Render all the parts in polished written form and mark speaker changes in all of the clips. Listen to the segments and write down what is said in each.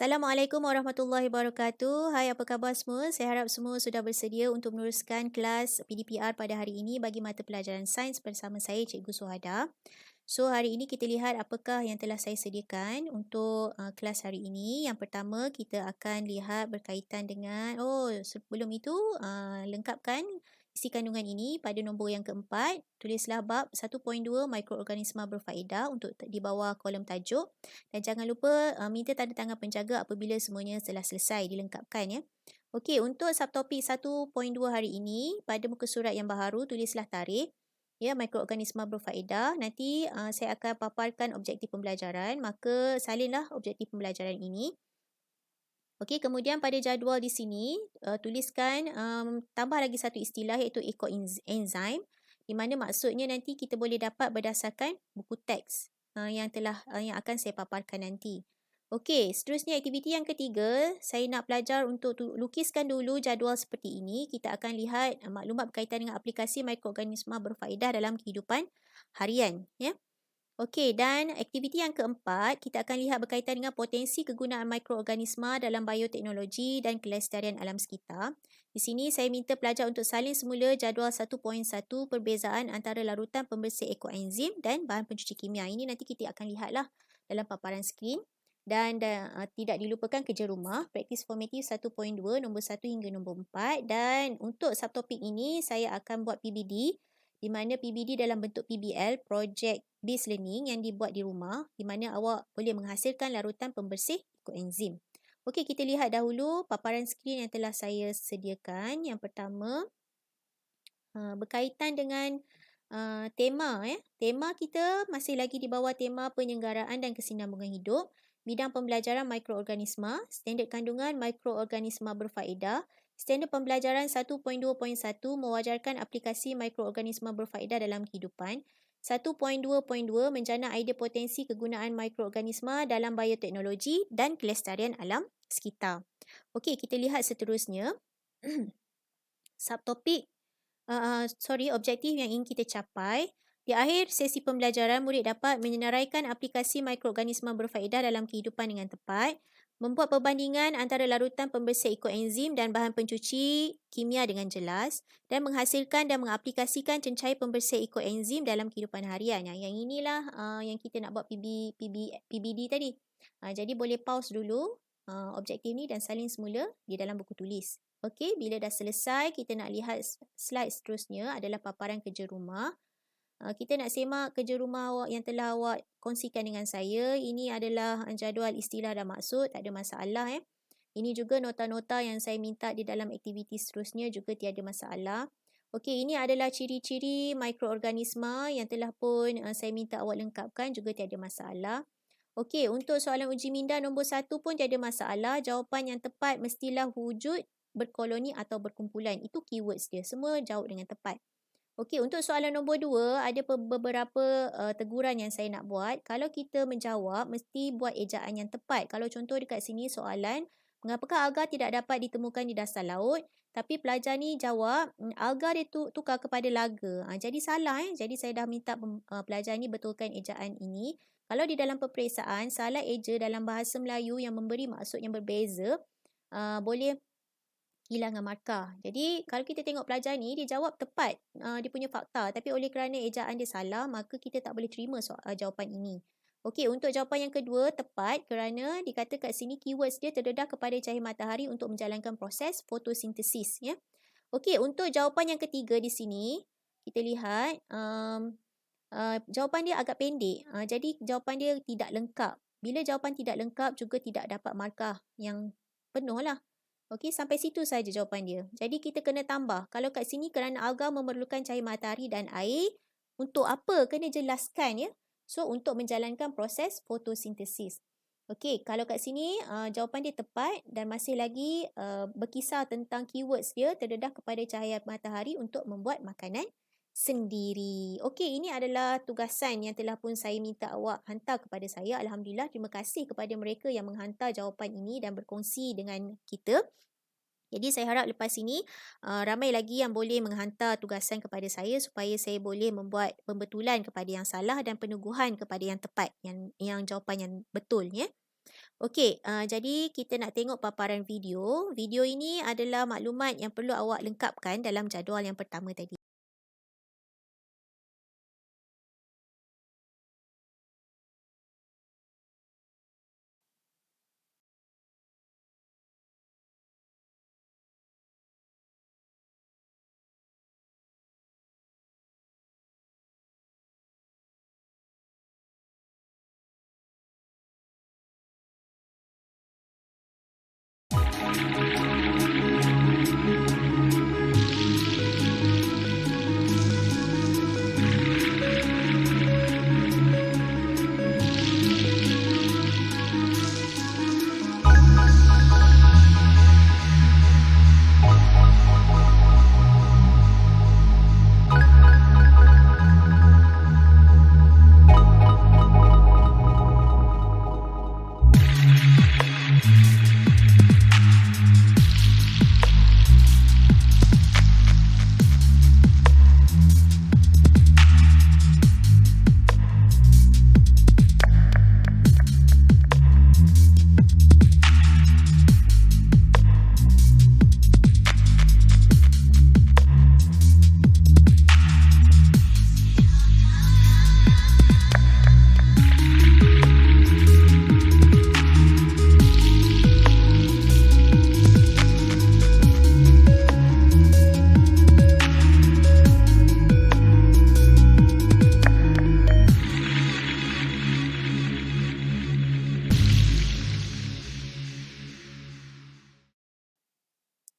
Speaker 1: Assalamualaikum warahmatullahi wabarakatuh. Hai, apa khabar semua? Saya harap semua sudah bersedia untuk meneruskan kelas PDPR pada hari ini bagi mata pelajaran sains bersama saya, Cikgu Suhada. So, hari ini kita lihat apakah yang telah saya sediakan untuk kelas hari ini. Yang pertama, kita akan lihat berkaitan dengan, sebelum itu, lengkapkan isi kandungan ini pada nombor yang keempat. Tulislah bab 1.2 mikroorganisma berfaedah untuk di bawah kolom tajuk. Dan jangan lupa minta tanda tangan penjaga apabila semuanya telah selesai dilengkapkan ya. Okey, untuk subtopik 1.2 hari ini, pada muka surat yang baharu tulislah tarikh ya mikroorganisma berfaedah. Nanti saya akan paparkan objektif pembelajaran, maka salinlah objektif pembelajaran ini. Okey, kemudian pada jadual di sini tuliskan tambah lagi satu istilah iaitu ekoenzim, di mana maksudnya nanti kita boleh dapat berdasarkan buku teks yang akan saya paparkan nanti. Okey, seterusnya aktiviti yang ketiga, saya nak pelajar untuk lukiskan dulu jadual seperti ini. Kita akan lihat maklumat berkaitan dengan aplikasi mikroorganisma berfaedah dalam kehidupan harian ya. Okey, dan aktiviti yang keempat, kita akan lihat berkaitan dengan potensi kegunaan mikroorganisma dalam bioteknologi dan kelestarian alam sekitar. Di sini saya minta pelajar untuk salin semula jadual 1.1 perbezaan antara larutan pembersih ekoenzim dan bahan pencuci kimia. Ini nanti kita akan lihatlah dalam paparan skrin. Dan tidak dilupakan kerja rumah, praktis formatif 1.2, nombor 1 hingga nombor 4. Dan untuk subtopik ini, saya akan buat PBD, di mana PBD dalam bentuk PBL, Project Based Learning yang dibuat di rumah, di mana awak boleh menghasilkan larutan pembersih ekoenzim. Okey, kita lihat dahulu paparan skrin yang telah saya sediakan. Yang pertama, berkaitan dengan tema. Tema kita masih lagi di bawah tema penyelenggaraan dan kesinambungan hidup. Bidang pembelajaran mikroorganisma, standard kandungan mikroorganisma berfaedah. Standard pembelajaran 1.2.1 mewajarkan aplikasi mikroorganisma berfaedah dalam kehidupan. 1.2.2 menjana idea potensi kegunaan mikroorganisma dalam bioteknologi dan kelestarian alam sekitar. Okey, kita lihat seterusnya. Subtopik objektif yang ingin kita capai. Di akhir sesi pembelajaran, murid dapat menyenaraikan aplikasi mikroorganisma berfaedah dalam kehidupan dengan tepat, membuat perbandingan antara larutan pembersih ekoenzim dan bahan pencuci kimia dengan jelas, dan menghasilkan dan mengaplikasikan cencai pembersih ekoenzim dalam kehidupan harian. Yang inilah yang kita nak buat PBD tadi. Jadi boleh pause dulu objektif ni dan salin semula di dalam buku tulis. Okey, bila dah selesai, kita nak lihat slide seterusnya adalah paparan kerja rumah. Kita nak semak kerja rumah awak yang telah awak kongsikan dengan saya. Ini adalah jadual istilah dan maksud, tak ada masalah. Ini juga nota-nota yang saya minta di dalam aktiviti seterusnya juga tiada masalah. Okey, ini adalah ciri-ciri mikroorganisma yang telah pun saya minta awak lengkapkan juga tiada masalah. Okey, untuk soalan uji minda nombor 1 pun tiada masalah. Jawapan yang tepat mestilah wujud, berkoloni atau berkumpulan. Itu keywords dia. Semua jawab dengan tepat. Okey, untuk soalan nombor 2, ada beberapa teguran yang saya nak buat. Kalau kita menjawab, mesti buat ejaan yang tepat. Kalau contoh dekat sini soalan, mengapakah alga tidak dapat ditemukan di dasar laut? Tapi pelajar ni jawab, alga dia tukar kepada laga. Jadi salah. Jadi saya dah minta pelajar ni betulkan ejaan ini. Kalau di dalam peperiksaan, salah eja dalam bahasa Melayu yang memberi maksud yang berbeza, boleh hilangkan markah. Jadi kalau kita tengok pelajar ni, dia jawab tepat dia punya fakta. Tapi oleh kerana ejaan dia salah, maka kita tak boleh terima jawapan ini. Okey, untuk jawapan yang kedua tepat kerana dikata kat sini keywords dia terdedah kepada cahaya matahari untuk menjalankan proses fotosintesis. Ya. Okey, untuk jawapan yang ketiga di sini, kita lihat jawapan dia agak pendek. Jadi jawapan dia tidak lengkap. Bila jawapan tidak lengkap juga tidak dapat markah yang penuh lah. Okey, sampai situ saja jawapan dia. Jadi kita kena tambah. Kalau kat sini kerana alga memerlukan cahaya matahari dan air, untuk apa? Kena jelaskan ya. So, untuk menjalankan proses fotosintesis. Okey, kalau kat sini jawapan dia tepat dan masih lagi berkisar tentang keywords dia terdedah kepada cahaya matahari untuk membuat makanan sendiri. Okey, ini adalah tugasan yang telah pun saya minta awak hantar kepada saya. Alhamdulillah, terima kasih kepada mereka yang menghantar jawapan ini dan berkongsi dengan kita. Jadi saya harap lepas ini ramai lagi yang boleh menghantar tugasan kepada saya supaya saya boleh membuat pembetulan kepada yang salah dan peneguhan kepada yang tepat, yang jawapan yang betul ya. Okey, jadi kita nak tengok paparan video. Video ini adalah maklumat yang perlu awak lengkapkan dalam jadual yang pertama tadi.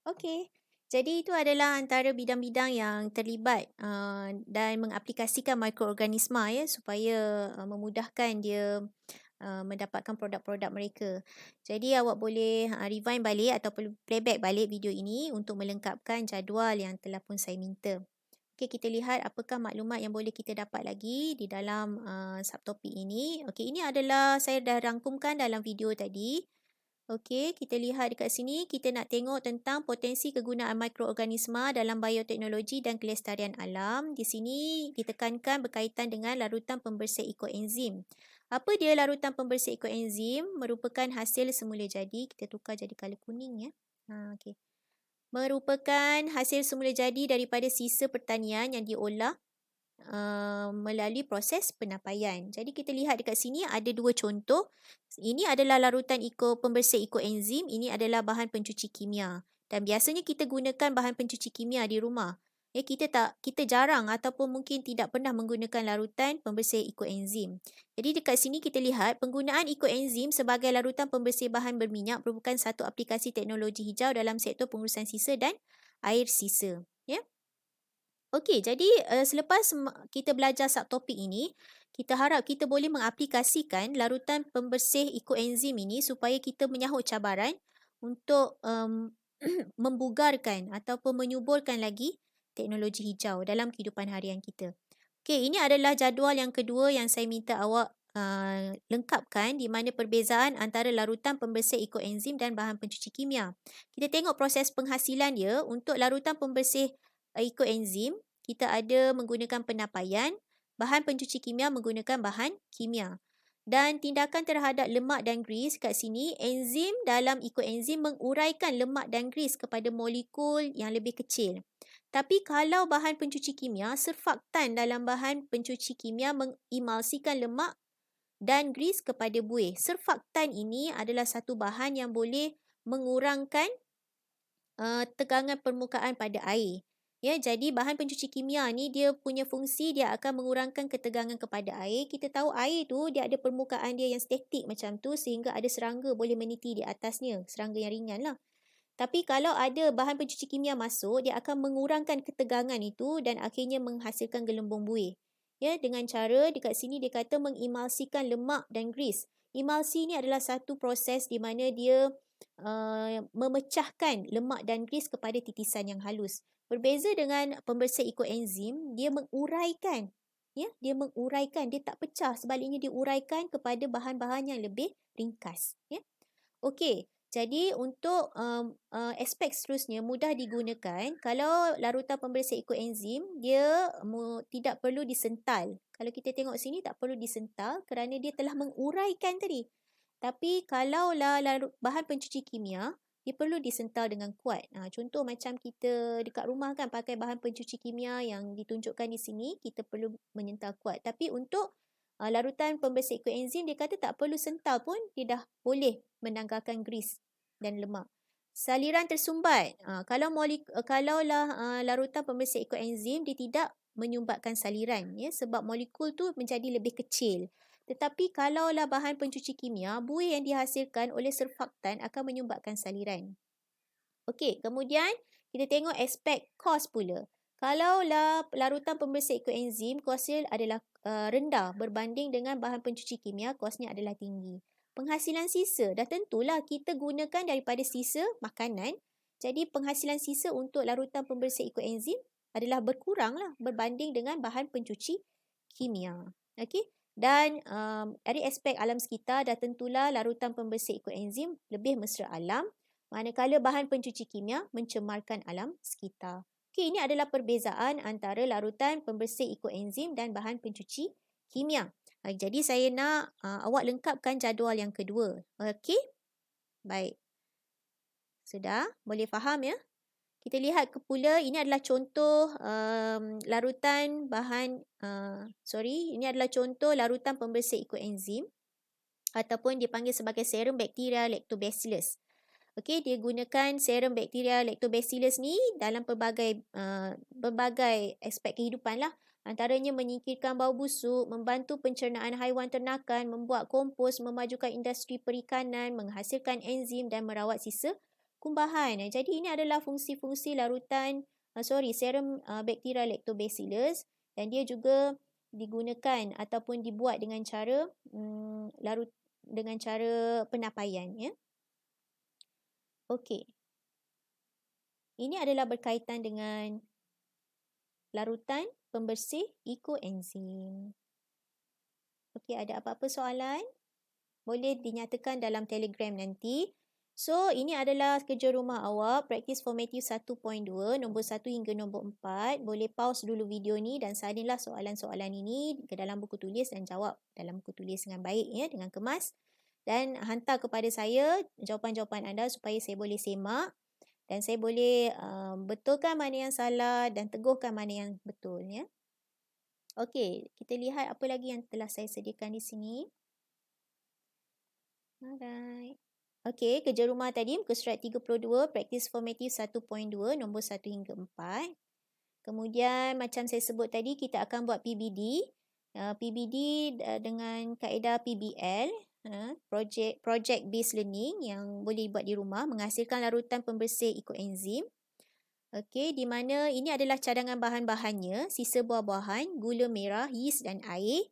Speaker 1: Okey. Jadi itu adalah antara bidang-bidang yang terlibat dan mengaplikasikan mikroorganisma ya supaya memudahkan dia mendapatkan produk-produk mereka. Jadi awak boleh rewind balik ataupun playback balik video ini untuk melengkapkan jadual yang telah pun saya minta. Okey, kita lihat apakah maklumat yang boleh kita dapat lagi di dalam subtopik ini. Okey, ini adalah saya dah rangkumkan dalam video tadi. Okey, kita lihat dekat sini, kita nak tengok tentang potensi kegunaan mikroorganisma dalam bioteknologi dan kelestarian alam. Di sini ditekankan berkaitan dengan larutan pembersih ekoenzim. Apa dia larutan pembersih ekoenzim? Merupakan hasil semula jadi. Kita tukar jadi color kuning ya. Okey. Merupakan hasil semula jadi daripada sisa pertanian yang diolah melalui proses penapaian. Jadi kita lihat dekat sini ada dua contoh. Ini adalah larutan pembersih ekoenzim, ini adalah bahan pencuci kimia. Dan biasanya kita gunakan bahan pencuci kimia di rumah. Kita jarang ataupun mungkin tidak pernah menggunakan larutan pembersih ekoenzim. Jadi dekat sini kita lihat penggunaan ekoenzim sebagai larutan pembersih bahan berminyak merupakan satu aplikasi teknologi hijau dalam sektor pengurusan sisa dan air sisa. Ya. Okey, jadi selepas kita belajar subtopik ini, kita harap kita boleh mengaplikasikan larutan pembersih ekoenzim ini supaya kita menyahut cabaran untuk membugarkan ataupun menyuburkan lagi teknologi hijau dalam kehidupan harian kita. Okey, ini adalah jadual yang kedua yang saya minta awak lengkapkan di mana perbezaan antara larutan pembersih ekoenzim dan bahan pencuci kimia. Kita tengok proses penghasilan dia untuk larutan pembersih ekoenzim, kita ada menggunakan penapaian, bahan pencuci kimia menggunakan bahan kimia. Dan tindakan terhadap lemak dan gris kat sini, enzim dalam ekoenzim menguraikan lemak dan gris kepada molekul yang lebih kecil. Tapi kalau bahan pencuci kimia, surfaktan dalam bahan pencuci kimia mengimalsikan lemak dan gris kepada buih. Surfaktan ini adalah satu bahan yang boleh mengurangkan tegangan permukaan pada air. Ya, jadi bahan pencuci kimia ni dia punya fungsi dia akan mengurangkan ketegangan kepada air. Kita tahu air tu dia ada permukaan dia yang statik macam tu sehingga ada serangga boleh meniti di atasnya. Serangga yang ringan lah. Tapi kalau ada bahan pencuci kimia masuk, dia akan mengurangkan ketegangan itu dan akhirnya menghasilkan gelembung buih. Ya, dengan cara dekat sini dia kata mengimalsikan lemak dan gris. Imalsi ni adalah satu proses di mana dia memecahkan lemak dan gris kepada titisan yang halus. Berbeza dengan pembersih ekoenzim, dia menguraikan. Ya, dia menguraikan, dia tak pecah, sebaliknya dia uraikan kepada bahan-bahan yang lebih ringkas. Ya. Okey, jadi untuk aspek seterusnya mudah digunakan. Kalau larutan pembersih ekoenzim, dia tidak perlu disental. Kalau kita tengok sini tak perlu disental kerana dia telah menguraikan tadi. Tapi kalaulah bahan pencuci kimia, dia perlu disental dengan kuat. Contoh macam kita dekat rumah kan pakai bahan pencuci kimia yang ditunjukkan di sini, kita perlu menyental kuat. Tapi untuk larutan pembersih koenzim, dia kata tak perlu sental pun, dia dah boleh menanggalkan grease dan lemak. Saliran tersumbat. Kalaulah larutan pembersih koenzim, dia tidak menyumbatkan saliran, ya, sebab molekul tu menjadi lebih kecil. Tetapi kalaulah bahan pencuci kimia, buih yang dihasilkan oleh surfaktan akan menyumbatkan saliran. Okey, kemudian kita tengok aspek kos pula. Kalaulah larutan pembersih koenzim, kosnya adalah rendah berbanding dengan bahan pencuci kimia, kosnya adalah tinggi. Penghasilan sisa, dah tentulah kita gunakan daripada sisa makanan. Jadi penghasilan sisa untuk larutan pembersih koenzim adalah berkuranglah berbanding dengan bahan pencuci kimia. Okey. Dan dari aspek alam sekitar, dah tentulah larutan pembersih koenzim lebih mesra alam, manakala bahan pencuci kimia mencemarkan alam sekitar. Okey, ini adalah perbezaan antara larutan pembersih koenzim dan bahan pencuci kimia. Jadi saya nak awak lengkapkan jadual yang kedua. Okey? Baik. Sudah? Boleh faham ya? Kita lihat pula, ini adalah contoh larutan ini adalah contoh larutan pembersih koenzim ataupun dipanggil sebagai serum bakteria lactobacillus. Okey, dia gunakan serum bakteria lactobacillus ni dalam berbagai aspek kehidupan lah. Antaranya menyingkirkan bau busuk, membantu pencernaan haiwan ternakan, membuat kompos, memajukan industri perikanan, menghasilkan enzim dan merawat sisa kumbahan. Jadi ini adalah fungsi-fungsi serum bakteria lactobacillus, dan dia juga digunakan ataupun dibuat dengan cara penapaian, ya. Okey. Ini adalah berkaitan dengan larutan pembersih koenzim. Okey, ada apa-apa soalan? Boleh dinyatakan dalam Telegram nanti. So, ini adalah kerja rumah awak, Practice Formative 1.2, nombor 1 hingga nombor 4. Boleh pause dulu video ni dan salinlah soalan-soalan ini ke dalam buku tulis dan jawab dalam buku tulis dengan baik, ya, dengan kemas. Dan hantar kepada saya jawapan-jawapan anda supaya saya boleh semak dan saya boleh betulkan mana yang salah dan teguhkan mana yang betul, ya. Okey, kita lihat apa lagi yang telah saya sediakan di sini. Alright. Okey, kerja rumah tadi muka surat 32, Practice Formative 1.2, nombor 1 hingga 4. Kemudian macam saya sebut tadi, kita akan buat PBD. PBD dengan kaedah PBL, Project Based Learning, yang boleh dibuat di rumah, menghasilkan larutan pembersih koenzim. Okey, di mana ini adalah cadangan bahan-bahannya, sisa buah-buahan, gula merah, yeast dan air.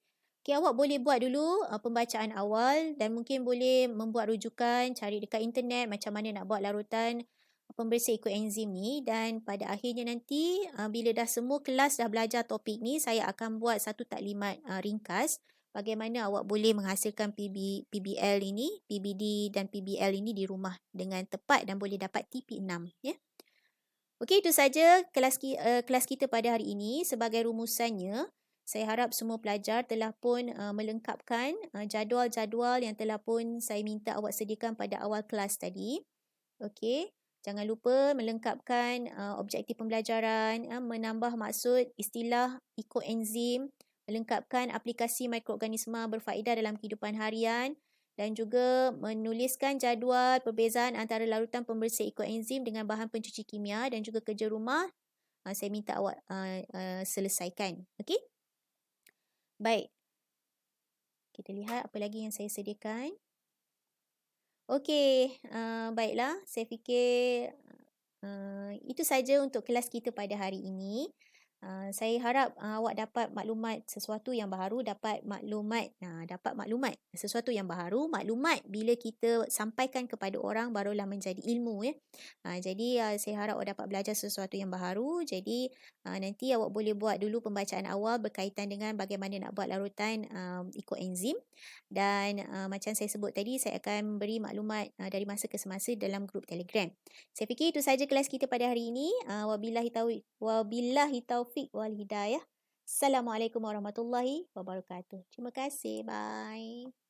Speaker 1: Okey, awak boleh buat dulu pembacaan awal dan mungkin boleh membuat rujukan, cari dekat internet macam mana nak buat larutan pembersih koenzim ni, dan pada akhirnya nanti bila dah semua kelas dah belajar topik ni, saya akan buat satu taklimat ringkas bagaimana awak boleh menghasilkan PBL ini, PBD dan PBL ini di rumah dengan tepat dan boleh dapat TP6, ya. Okey, itu saja kelas kita pada hari ini. Sebagai rumusannya, saya harap semua pelajar telah pun melengkapkan jadual-jadual yang telah pun saya minta awak sediakan pada awal kelas tadi. Okey, jangan lupa melengkapkan objektif pembelajaran, menambah maksud istilah koenzim, melengkapkan aplikasi mikroorganisma berfaedah dalam kehidupan harian, dan juga menuliskan jadual perbezaan antara larutan pembersih koenzim dengan bahan pencuci kimia, dan juga kerja rumah saya minta awak selesaikan. Okey? Baik. Kita lihat apa lagi yang saya sediakan. Okey, baiklah. Saya fikir itu saja untuk kelas kita pada hari ini. Saya harap awak dapat maklumat sesuatu yang baru, dapat maklumat sesuatu yang baru. Maklumat bila kita sampaikan kepada orang barulah menjadi ilmu, ya. Jadi saya harap awak dapat belajar sesuatu yang baru. Jadi nanti awak boleh buat dulu pembacaan awal berkaitan dengan bagaimana nak buat larutan koenzim, dan macam saya sebut tadi, saya akan beri maklumat dari masa ke semasa dalam grup Telegram. Saya fikir itu saja kelas kita pada hari ini. Wabillahi taufiq wal hidayah. Assalamualaikum warahmatullahi wabarakatuh. Terima kasih. Bye.